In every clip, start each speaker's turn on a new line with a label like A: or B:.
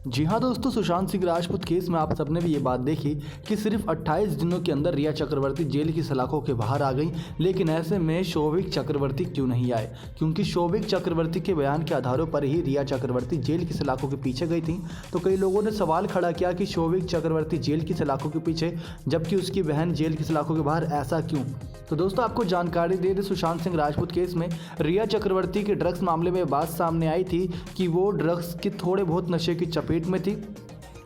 A: जी हाँ दोस्तों, सुशांत सिंह राजपूत केस में आप सबने भी ये बात देखी कि सिर्फ 28 दिनों के अंदर रिया चक्रवर्ती जेल की सलाखों के बाहर आ गई। लेकिन ऐसे में शौविक चक्रवर्ती क्यों नहीं आए? क्योंकि शौविक चक्रवर्ती के बयान के आधारों पर ही रिया चक्रवर्ती जेल की सलाखों के पीछे गई थी। तो कई लोगों ने सवाल खड़ा किया कि शौविक चक्रवर्ती जेल की सलाखों के पीछे जबकि उसकी बहन जेल की सलाखों के बाहर, ऐसा क्यों? तो दोस्तों आपको जानकारी दे दें, सुशांत सिंह राजपूत केस में रिया चक्रवर्ती के ड्रग्स मामले में बात सामने आई थी कि वो ड्रग्स की थोड़े बहुत नशे की चपेट में थी।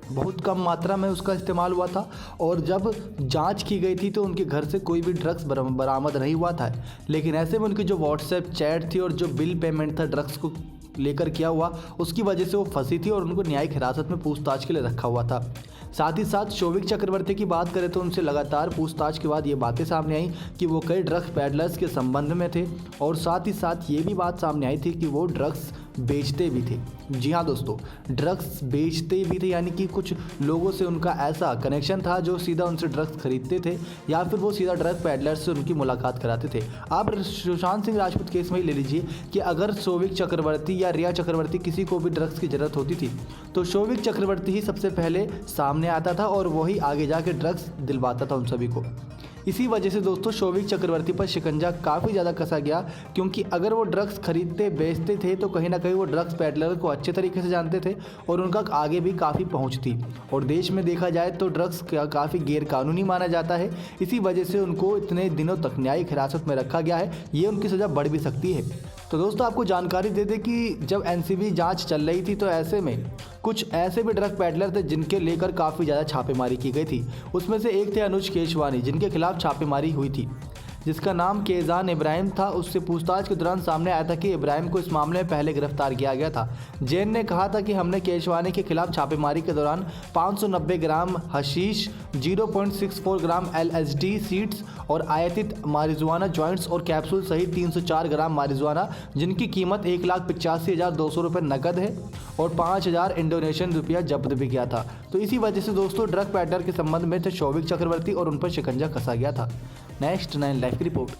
A: बहुत कम मात्रा में उसका इस्तेमाल हुआ था और जब जांच की गई थी तो उनके घर से कोई भी ड्रग्स बरामद नहीं हुआ था। लेकिन ऐसे में उनकी जो व्हाट्सएप चैट थी और जो बिल पेमेंट था ड्रग्स को लेकर किया हुआ, उसकी वजह से वो फंसी थी और उनको न्यायिक हिरासत में पूछताछ के लिए रखा हुआ था। साथ ही साथ शौविक चक्रवर्ती की बात करें तो उनसे लगातार पूछताछ के बाद ये बातें सामने आई कि वो कई ड्रग्स पैडलर्स के संबंध में थे और साथ ही साथ ये भी बात सामने आई थी कि वो ड्रग्स बेचते भी थे। जी हाँ दोस्तों, ड्रग्स बेचते भी थे, यानी कि कुछ लोगों से उनका ऐसा कनेक्शन था जो सीधा उनसे ड्रग्स खरीदते थे या फिर वो सीधा ड्रग पैडलर्स से उनकी मुलाकात कराते थे। आप सुशांत सिंह राजपूत केस में ही ले लीजिए कि अगर शौविक चक्रवर्ती या रिया चक्रवर्ती किसी को भी ड्रग्स की ज़रूरत होती थी तो शौविक चक्रवर्ती ही सबसे पहले सामने आता था और वही आगे जाके ड्रग्स दिलवाता था उन सभी को। इसी वजह से दोस्तों शौविक चक्रवर्ती पर शिकंजा काफ़ी ज़्यादा कसा गया, क्योंकि अगर वो ड्रग्स खरीदते बेचते थे तो कहीं ना कहीं वो ड्रग्स पैडलर को अच्छे तरीके से जानते थे और उनका आगे भी काफ़ी पहुंच थी। और देश में देखा जाए तो ड्रग्स काफ़ी गैरकानूनी माना जाता है। इसी वजह से उनको इतने दिनों तक न्यायिक हिरासत में रखा गया है। ये उनकी सज़ा बढ़ भी सकती है। तो दोस्तों आपको जानकारी दे दें कि जब एनसीबी जांच चल रही थी तो ऐसे में कुछ ऐसे भी ड्रग पैडलर थे जिनके लेकर काफ़ी ज़्यादा छापेमारी की गई थी। उसमें से एक थे अनुज केशवानी, जिनके खिलाफ छापेमारी हुई थी, जिसका नाम केजान इब्राहिम था। उससे पूछताछ के दौरान सामने आया था कि इब्राहिम को इस मामले में पहले गिरफ्तार किया गया था। जैन ने कहा था कि हमने केशवानी के खिलाफ छापेमारी के दौरान 590 ग्राम हशीश, 0.64 ग्राम LSD सीड्स और आयातित मारिजुआना जॉइंट्स और कैप्सूल सहित 304 ग्राम मारिजुआना, जिनकी कीमत 1,85,200 रुपये नकद है और 5,000 इंडोनेशियन रुपया जब्त भी किया था। तो इसी वजह से दोस्तों ड्रग पैडलर के संबंध में थे शौविक चक्रवर्ती और उन पर शिकंजा कसा गया था। नेक्स्ट 9 लाइव की रिपोर्ट।